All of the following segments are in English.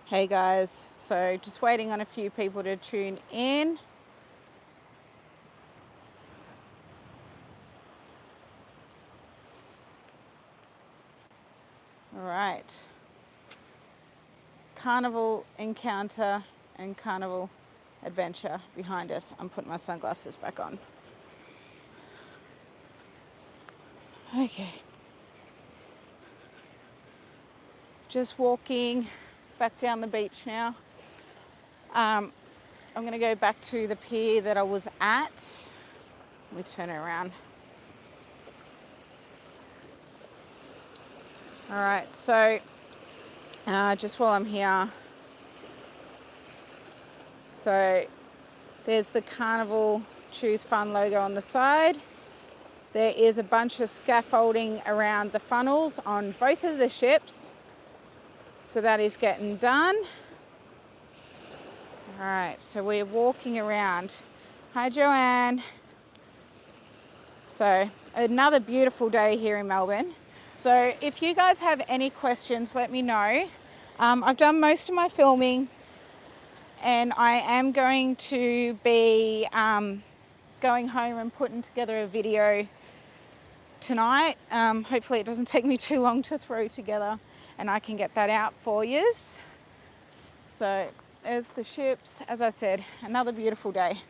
Hey guys, so just waiting on a few people to tune in. All right. Carnival encounter and carnival adventure behind us. I'm putting my sunglasses back on. Okay. Just walking back down the beach now. I'm going to go back to the pier that I was at. Let me turn it around. All right, so just while I'm here, so there's the Carnival Choose Fun logo on the side. There is a bunch of scaffolding around the funnels on both of the ships. So that is getting done. All right, so we're walking around. Hi, Joanne. So another beautiful day here in Melbourne. So if you guys have any questions, let me know. I've done most of my filming and I am going to be going home and putting together a video tonight. Hopefully it doesn't take me too long to throw together and I can get that out for you. So there's the ships. As I said, another beautiful day.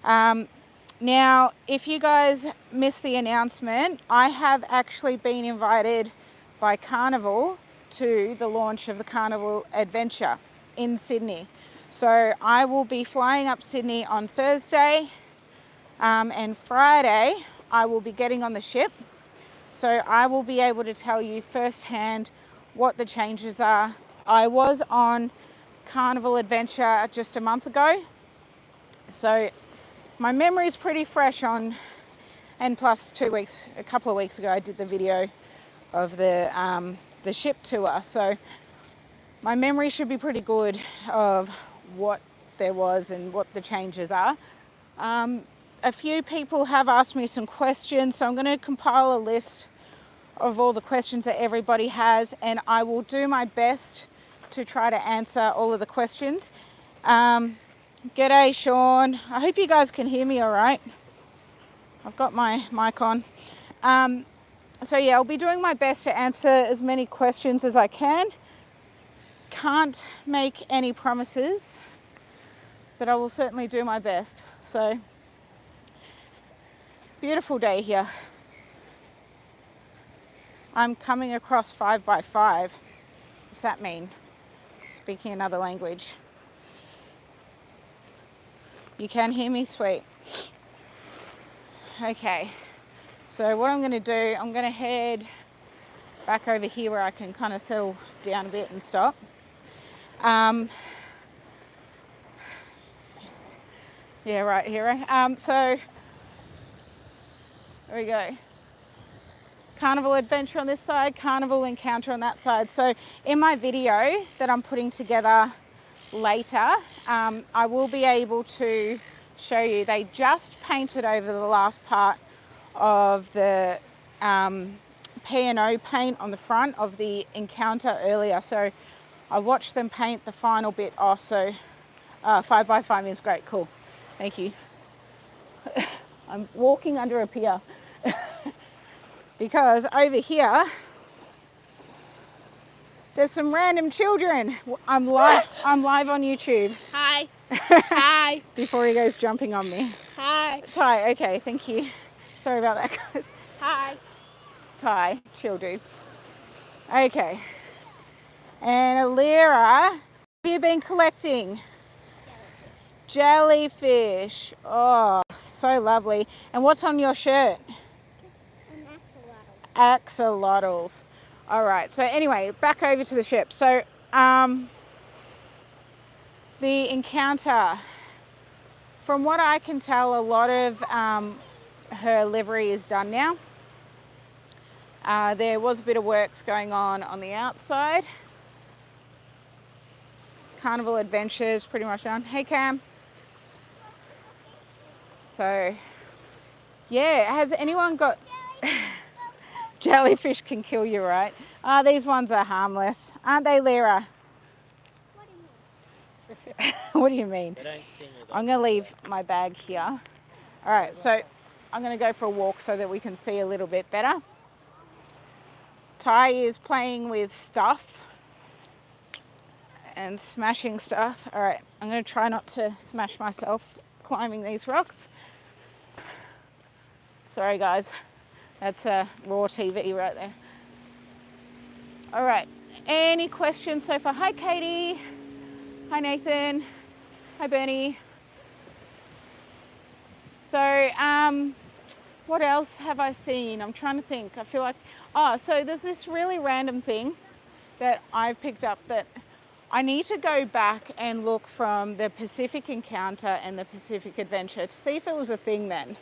Now, if you guys missed the announcement, I have actually been invited by Carnival to the launch of the Carnival Adventure in Sydney. So I will be flying up Sydney on Thursday and Friday I will be getting on the ship. So I will be able to tell you firsthand what the changes are. I was on Carnival Adventure just a month ago. So my memory is pretty fresh on, and plus a couple of weeks ago, I did the video of the ship tour. So my memory should be pretty good of what there was and what the changes are. A few people have asked me some questions, so I'm going to compile a list of all the questions that everybody has, and I will do my best to try to answer all of the questions. G'day, Sean. I hope you guys can hear me all right. I've got my mic on. So yeah, I'll be doing my best to answer as many questions as I can. Can't make any promises, but I will certainly do my best. So, beautiful day here. I'm coming across 5x5. What's that mean? Speaking another language. You can hear me? Sweet. Okay, so what I'm going to do, I'm going to head back over here where I can kind of settle down a bit and stop. Yeah, right here. So there we go. Carnival Adventure on this side, Carnival Encounter on that side. So in my video that I'm putting together later, I will be able to show you. They just painted over the last part of the P&O paint on the front of the Encounter earlier. So I watched them paint the final bit off. So 5x5 is great. Cool. Thank you. I'm walking under a pier because over here there's some random children. I'm live on YouTube. Hi. Hi. Before he goes jumping on me. Hi. Ty, okay, thank you. Sorry about that, guys. Hi. Ty, chill, dude. Okay. And Alira, what have you been collecting? Jellyfish. Oh, so lovely. And what's on your shirt? Axolotls. All right, so anyway, back over to the ship. So the Encounter, from what I can tell, a lot of her livery is done now. There was a bit of works going on the outside. Carnival Adventures pretty much done. Hey Cam. So yeah, has anyone got jellyfish can kill you, right? These ones are harmless, aren't they, Lyra? What do you mean? They don't sting you. I'm going to leave my bag here. All right, so I'm going to go for a walk so that we can see a little bit better. Ty is playing with stuff and smashing stuff. All right, I'm going to try not to smash myself climbing these rocks. Sorry guys, that's a raw TV right there. All right, any questions so far? Hi Katie, hi Nathan, hi Bernie. So what else have I seen? I'm trying to think. I feel like, so there's this really random thing that I've picked up that I need to go back and look from the Pacific Encounter and the Pacific Adventure to see if it was a thing then.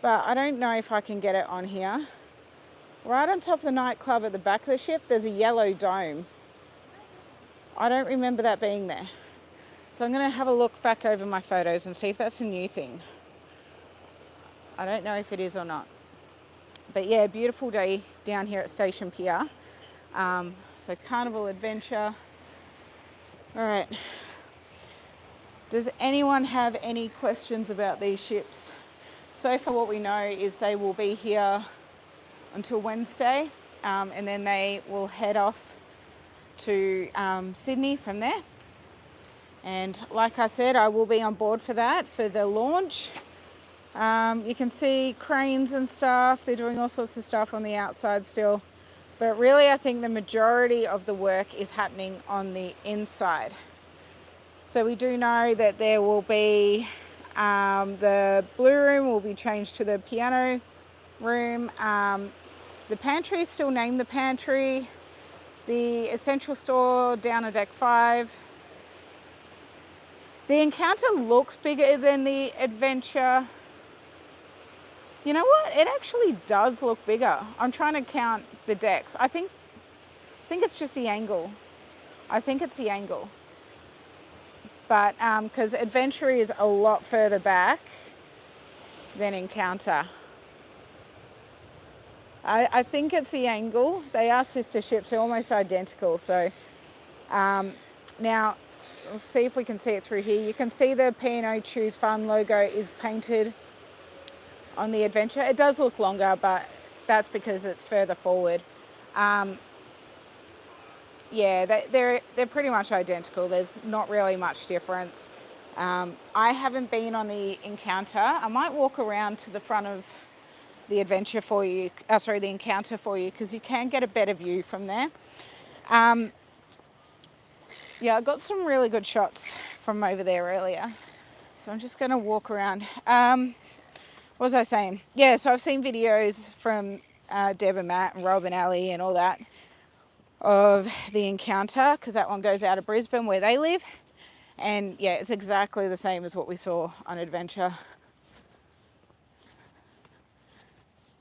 But I don't know if I can get it on here. Right on top of the nightclub at the back of the ship, there's a yellow dome. I don't remember that being there. So I'm going to have a look back over my photos and see if that's a new thing. I don't know if it is or not. But yeah, beautiful day down here at Station Pier. So Carnival Adventure. All right. Does anyone have any questions about these ships? So far what we know is they will be here until Wednesday, and then they will head off to Sydney from there. And like I said, I will be on board for that, for the launch. You can see cranes and stuff. They're doing all sorts of stuff on the outside still. But really, I think the majority of the work is happening on the inside. So we do know that there will be, the blue room will be changed to the piano room. The pantry is still named the pantry. The essential store down on deck 5. The Encounter looks bigger than the Adventure. You know what? It actually does look bigger. I'm trying to count the decks. I think it's just the angle. I think it's the angle. But because Adventure is a lot further back than Encounter. I think it's the angle. They are sister ships. They're almost identical. So now we'll see if we can see it through here. You can see the P&O Choose Fun logo is painted on the Adventure. It does look longer, but that's because it's further forward. Yeah, they're pretty much identical. There's not really much difference. I haven't been on the Encounter. I might walk around to the front of the Adventure for you, the Encounter for you, because you can get a better view from there. Yeah, I got some really good shots from over there earlier. So I'm just going to walk around. What was I saying? Yeah, so I've seen videos from Deb and Matt and Rob and Ali and all that of the Encounter, because that one goes out of Brisbane where they live. And yeah, it's exactly the same as what we saw on Adventure.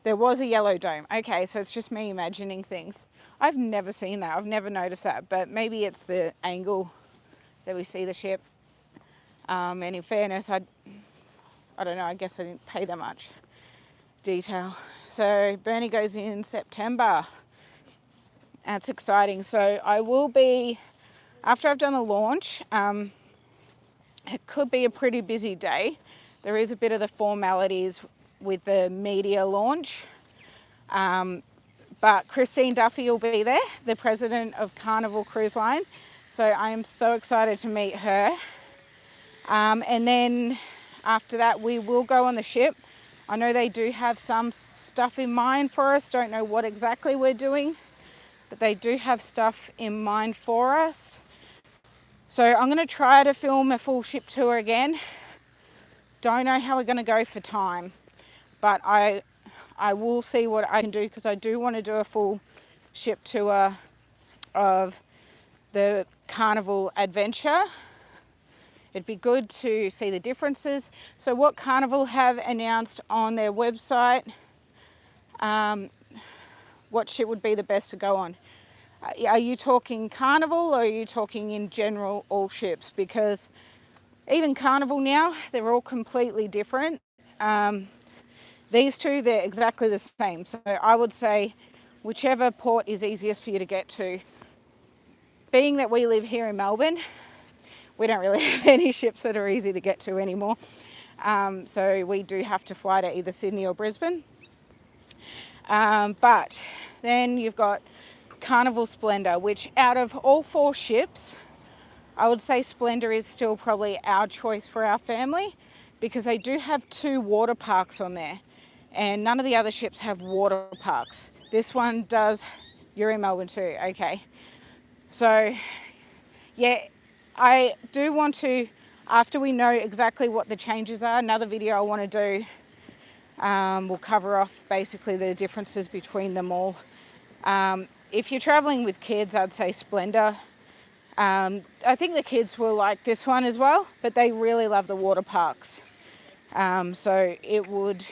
There was a yellow dome. Okay, so it's just me imagining things. I've never seen that. I've never noticed that, but maybe it's the angle that we see the ship. And in fairness, I don't know, I guess I didn't pay that much detail. So Bernie goes in September. That's exciting. So I will be, after I've done the launch, it could be a pretty busy day. There is a bit of the formalities with the media launch. But Christine Duffy will be there, the president of Carnival Cruise Line. So I am so excited to meet her. And then after that, we will go on the ship. I know they do have some stuff in mind for us. Don't know what exactly we're doing, but they do have stuff in mind for us. So I'm going to try to film a full ship tour again. Don't know how we're going to go for time, but I will see what I can do, because I do want to do a full ship tour of the Carnival Adventure. It'd be good to see the differences. So what Carnival have announced on their website, what ship would be the best to go on. Are you talking Carnival, or are you talking in general all ships? Because even Carnival now, they're all completely different. These two, they're exactly the same. So I would say whichever port is easiest for you to get to. Being that we live here in Melbourne, we don't really have any ships that are easy to get to anymore. So we do have to fly to either Sydney or Brisbane. But then you've got Carnival Splendor, which out of all 4 ships, I would say Splendor is still probably our choice for our family, because they do have 2 water parks on there, and none of the other ships have water parks. This one does. You're in Melbourne too, okay. So yeah, I do want to, after we know exactly what the changes are, another video I want to do will cover off basically the differences between them all. If you're traveling with kids, I'd say Splendor. I think the kids will like this one as well, but they really love the water parks. So it would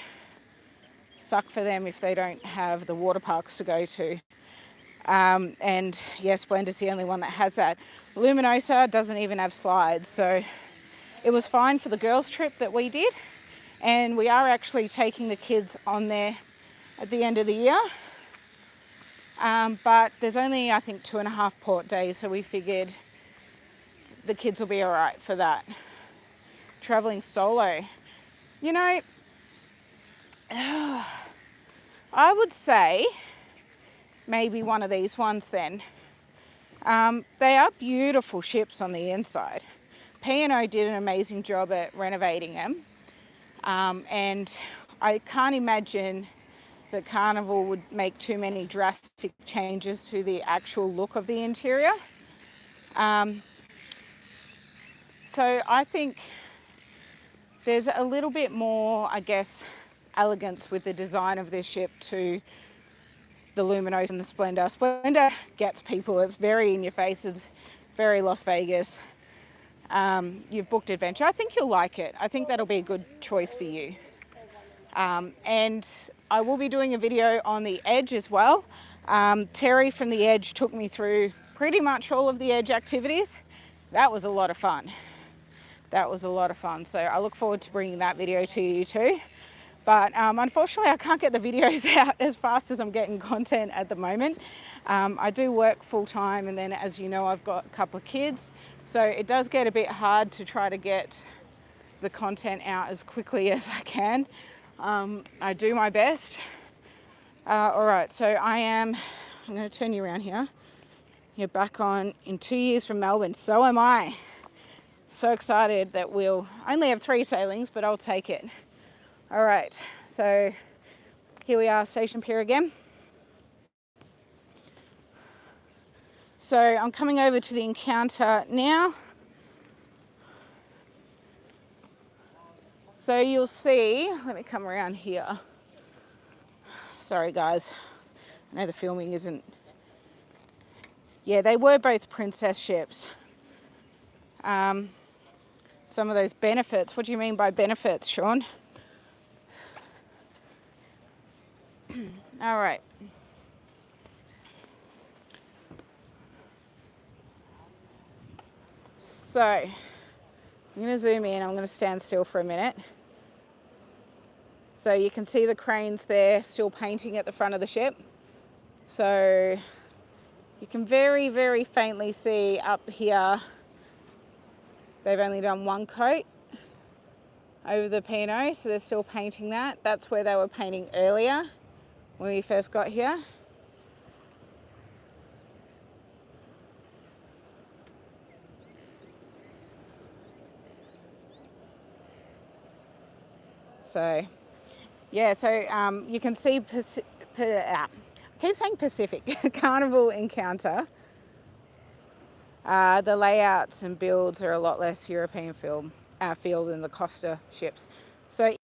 suck for them if they don't have the water parks to go to. And yeah, Splendor's the only one that has that. Luminosa doesn't even have slides, so it was fine for the girls' trip that we did. And we are actually taking the kids on there at the end of the year. But there's only, I think, 2.5 port days, so we figured the kids will be all right for that. Traveling solo, you know, I would say maybe one of these ones then. They are beautiful ships on the inside. P&O did an amazing job at renovating them. And I can't imagine that Carnival would make too many drastic changes to the actual look of the interior. So I think there's a little bit more, I guess, elegance with the design of this ship to the Luminos and the Splendor. Splendor gets people. It's very in your face. It's very Las Vegas. You've booked adventure. I think you'll like it. I think that'll be a good choice for you. And I will be doing a video on the Edge as well. Terry from the Edge took me through pretty much all of the Edge activities. That was a lot of fun. So I look forward to bringing that video to you too. But unfortunately, I can't get the videos out as fast as I'm getting content at the moment. I do work full time, and then, as you know, I've got a couple of kids. So it does get a bit hard to try to get the content out as quickly as I can. I do my best. All right, so I'm going to turn you around here. You're back on in 2 years from Melbourne. So am I. So excited that we'll only have 3 sailings, but I'll take it. All right, so here we are, Station Pier again. So I'm coming over to the Encounter now. So you'll see, let me come around here. Sorry guys, I know the filming isn't. Yeah, they were both princess ships. Some of those benefits, what do you mean by benefits, Sean? All right. So, I'm going to zoom in. I'm going to stand still for a minute. So you can see the cranes there still painting at the front of the ship. So you can very, very faintly see up here, they've only done 1 coat over the P&O, so they're still painting that. That's where they were painting earlier when we first got here. So, yeah, so you can see, I keep saying Pacific, Carnival Encounter. The layouts and builds are a lot less European feel than the Costa ships. So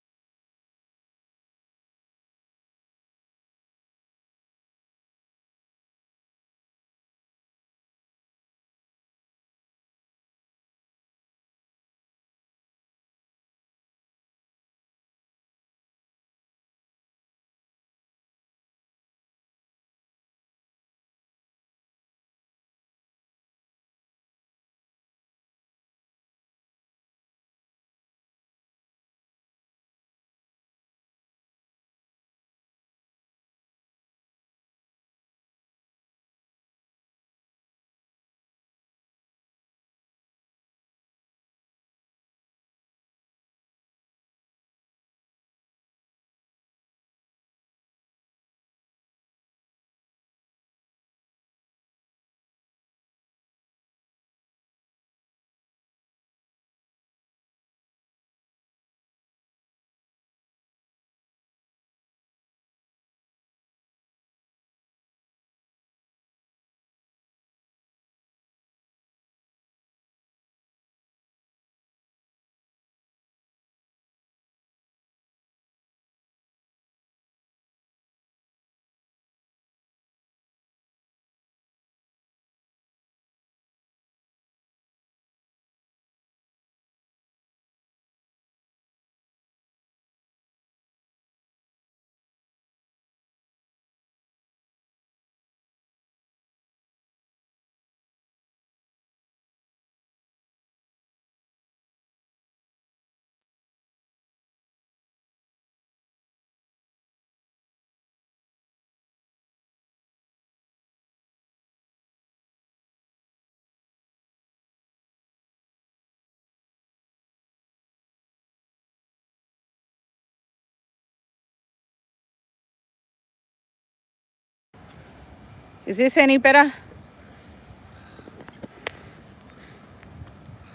Is this any better?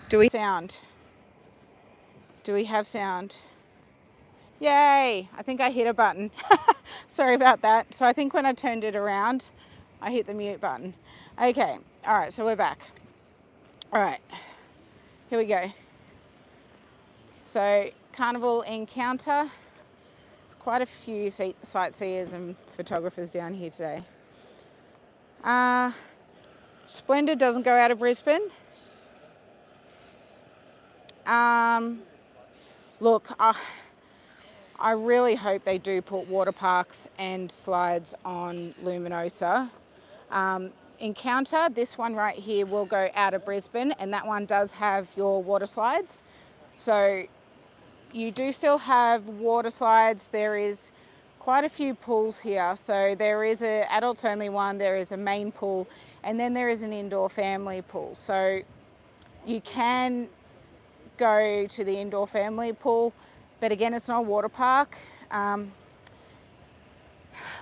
Do we sound? Do we have sound? Yay! I think I hit a button. Sorry about that. So I think when I turned it around, I hit the mute button. Okay, all right, so we're back. All right, here we go. So Carnival Encounter. There's quite a few sightseers and photographers down here today. Splendid doesn't go out of Brisbane. Look, I really hope they do put water parks and slides on Luminosa. Encounter, this one right here will go out of Brisbane, and that one does have your water slides. So you do still have water slides. There is quite a few pools here. So there is an adults only one, there is a main pool, and then there is an indoor family pool. So you can go to the indoor family pool, but again, it's not a water park.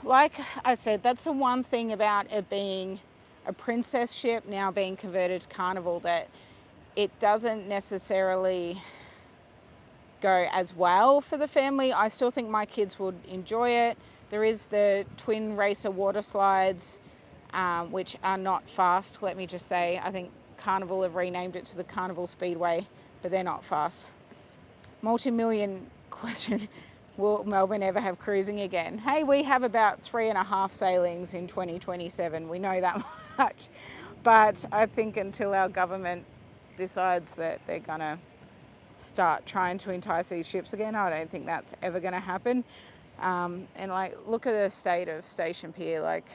Like I said, that's the one thing about it being a princess ship now being converted to Carnival, that it doesn't necessarily go as well for the family. I still think my kids would enjoy it. There is the twin racer water slides, which are not fast, let me just say. I think Carnival have renamed it to the Carnival Speedway, but they're not fast. Multi-million question, will Melbourne ever have cruising again? Hey, we have about 3.5 sailings in 2027. We know that much. But I think until our government decides that they're gonna start trying to entice these ships again, I don't think that's ever gonna happen. And like, look at the state of Station Pier. Like,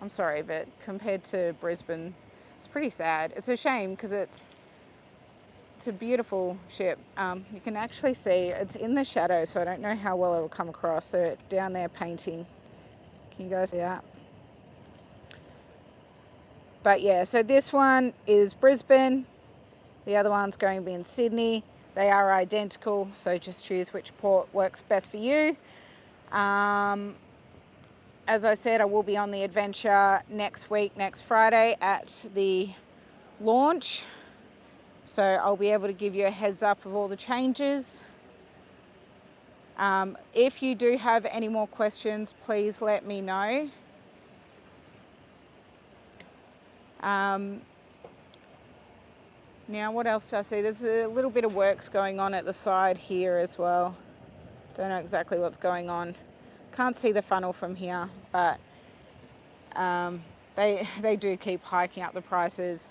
I'm sorry, but compared to Brisbane, it's pretty sad. It's a shame because it's a beautiful ship. You can actually see it's in the shadow, so I don't know how well it will come across. They're down there painting. Can you guys see that? But yeah, so this one is Brisbane. The other one's going to be in Sydney. They are identical, so just choose which port works best for you. As I said, I will be on the adventure next week, next Friday at the launch. So I'll be able to give you a heads up of all the changes. If you do have any more questions, please let me know. Now, what else do I see? There's a little bit of works going on at the side here as well. Don't know exactly what's going on. Can't see the funnel from here, but they do keep hiking up the prices,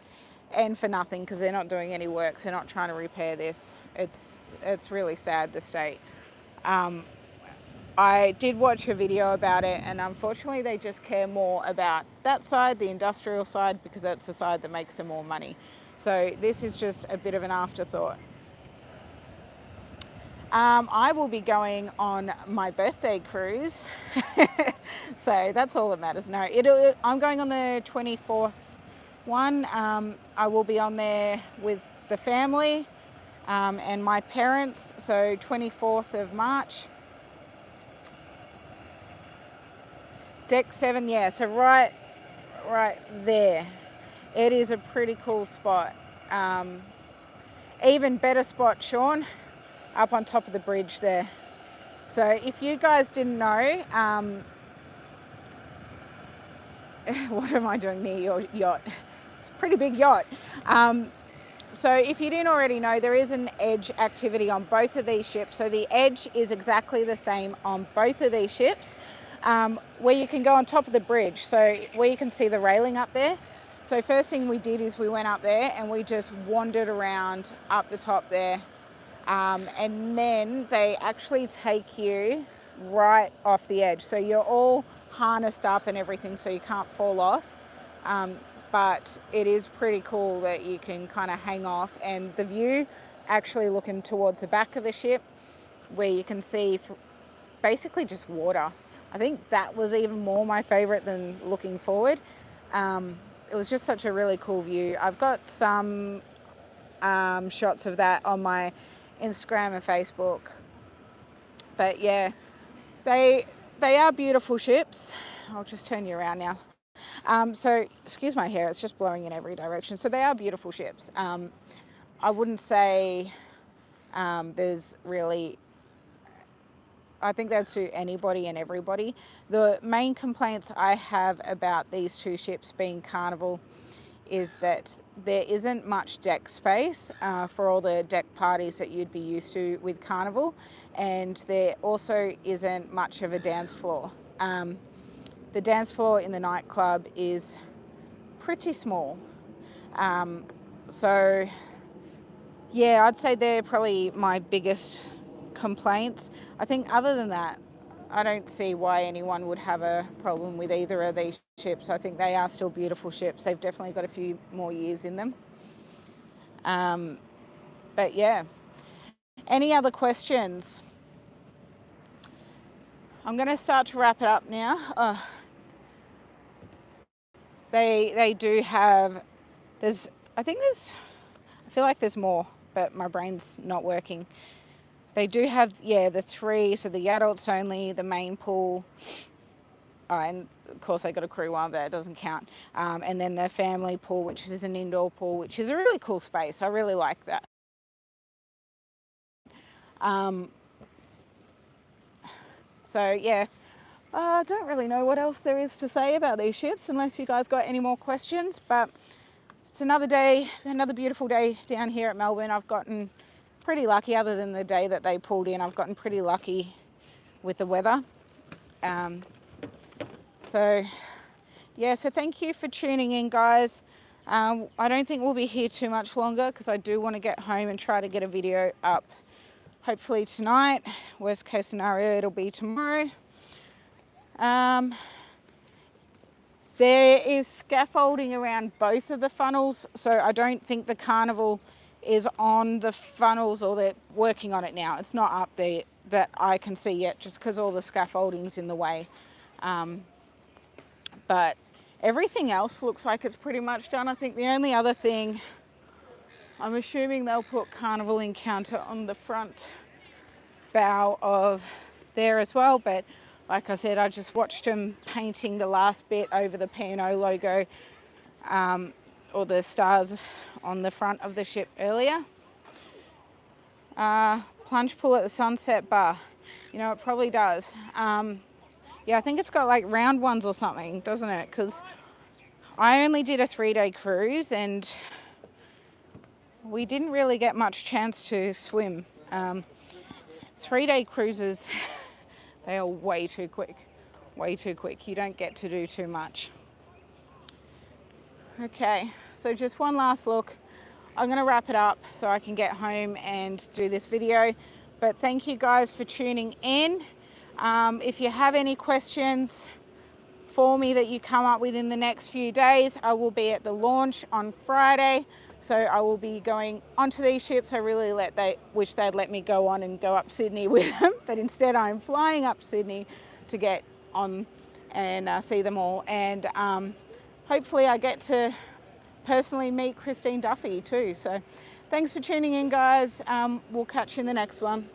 and for nothing, because they're not doing any works. They're not trying to repair this. It's really sad, the state. I did watch a video about it, and unfortunately they just care more about that side, the industrial side, because that's the side that makes them more money. So this is just a bit of an afterthought. I will be going on my birthday cruise. So that's all that matters. No, I'm going on the 24th one. I will be on there with the family and my parents. So 24th of March. Deck 7, yeah, so right there. It is a pretty cool spot. Even better spot, Sean, up on top of the bridge there. So if you guys didn't know, what am I doing near your yacht? It's a pretty big yacht. So if you didn't already know, there is an edge activity on both of these ships. So the edge is exactly the same on both of these ships, where you can go on top of the bridge. So where you can see the railing up there. So first thing we did is we went up there and we just wandered around up the top there. And then they actually take you right off the edge. So you're all harnessed up and everything, so you can't fall off. But it is pretty cool that you can kind of hang off, and the view actually looking towards the back of the ship, where you can see basically just water. I think that was even more my favorite than looking forward. It was just such a really cool view. I've got some shots of that on my Instagram and Facebook. But yeah, they are beautiful ships. I'll just turn you around now. So, excuse my hair, it's just blowing in every direction. So they are beautiful ships. I wouldn't say there's really, I think they'd suit anybody and everybody. The main complaints I have about these two ships being Carnival is that there isn't much deck space for all the deck parties that you'd be used to with Carnival, and there also isn't much of a dance floor. The dance floor in the nightclub is pretty small. So yeah, I'd say they're probably my biggest complaints. I think other than that, I don't see why anyone would have a problem with either of these ships. I think they are still beautiful ships. They've definitely got a few more years in them. But yeah, any other questions? I'm going to start to wrap it up now. They do have, I feel like there's more, but my brain's not working. They do have, yeah, the three, so the adults only, the main pool, and of course they got a crew one, but it doesn't count. And then the family pool, which is an indoor pool, which is a really cool space. I really like that. So yeah, I don't really know what else there is to say about these ships, unless you guys got any more questions. But it's another day, another beautiful day down here at Melbourne. I've gotten pretty lucky, other than the day that they pulled in. I've gotten pretty lucky with the weather. So yeah, so thank you for tuning in, guys. I don't think we'll be here too much longer because I do want to get home and try to get a video up hopefully tonight. Worst case scenario, it'll be tomorrow. There is scaffolding around both of the funnels, so I don't think the Carnival is on the funnels, or they're working on it now. It's not up there that I can see yet, just because all the scaffolding's in the way. But everything else looks like it's pretty much done. I think the only other thing, I'm assuming they'll put Carnival Encounter on the front bow of there as well, but like I said, I just watched them painting the last bit over the P&O logo, or the stars on the front of the ship earlier. Plunge pool at the Sunset Bar. You know, it probably does. Yeah, I think it's got like round ones or something, doesn't it? Because I only did a 3-day cruise and we didn't really get much chance to swim. 3-day cruises, they are way too quick. Way too quick. You don't get to do too much. Okay, so just one last look. I'm going to wrap it up so I can get home and do this video. But thank you guys for tuning in. If you have any questions for me that you come up with in the next few days, I will be at the launch on Friday. So I will be going onto these ships. I really wish they'd let me go on and go up Sydney with them, but instead I'm flying up Sydney to get on and see them all. And hopefully I get to personally meet Christine Duffy too. So thanks for tuning in, guys. We'll catch you in the next one.